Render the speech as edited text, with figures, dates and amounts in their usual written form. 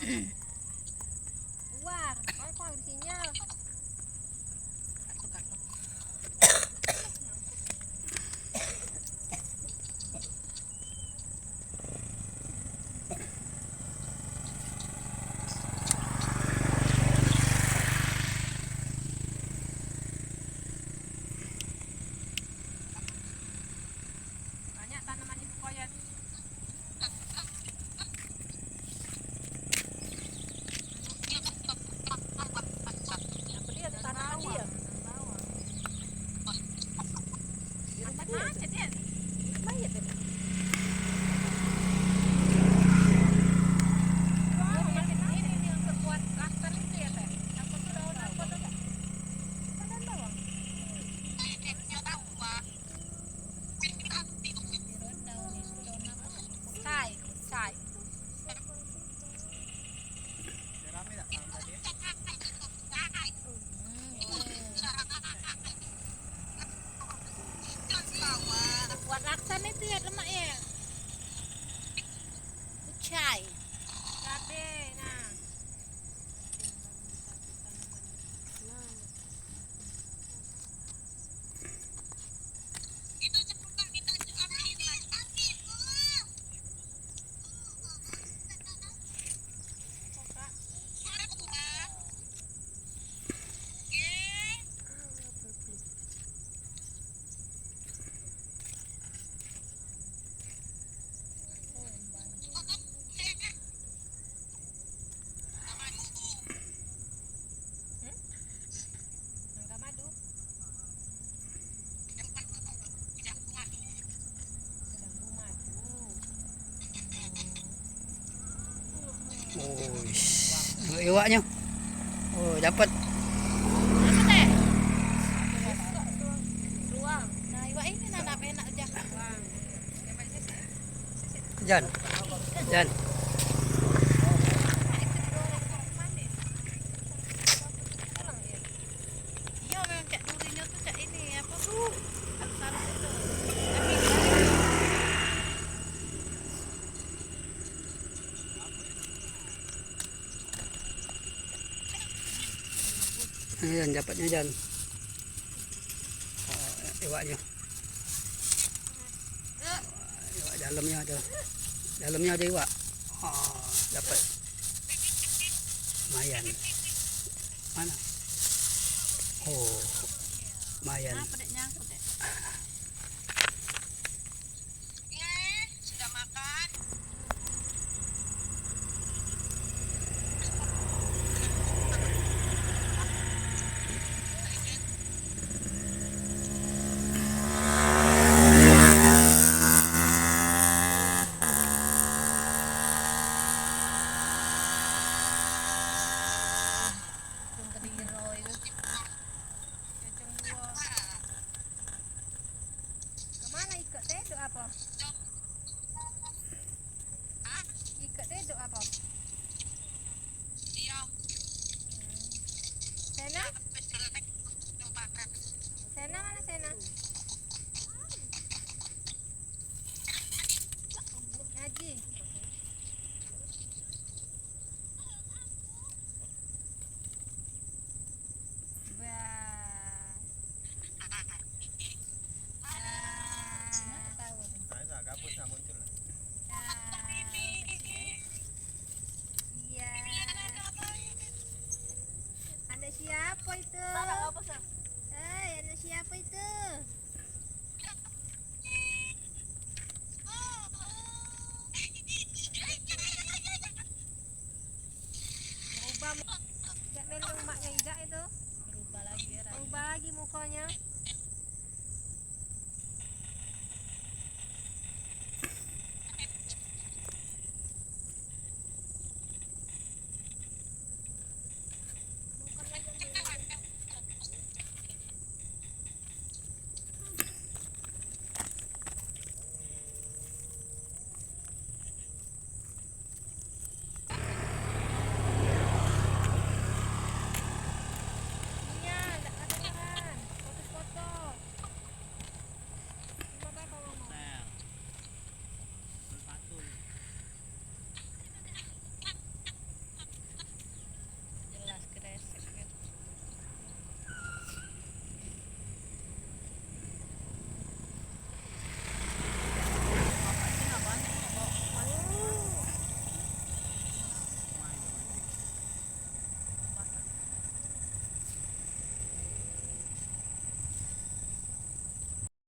Luar, kau di sinyal. Banyak tanaman ibu koyat. Apa dia tanaman dia? Di rumah aja dia. Mayat dia. Ini yang terbuat laser itu ya teh. Apa tuh daun apa tuh? Daun bawang. Sai, sai. Buat laksan itu ya lemak ya. Kucai. Cabe, nah. Nangka madu. Oh, iwaknya. Oh, dapat. Apa teh? Ruang. Nah, iwak ini nana enak aja. Ruang. Jan. Jan. Iya memang cak durinya tuh cak ini apa tuh? Halus-halus itu. Jan dapatnya Jan. Oh, iwaknya. Iwak dalamnya ada. Dalamnya ada iwak. Oh, dapat. Lumayan. Mana? Oh, lumayan. Apa deknya?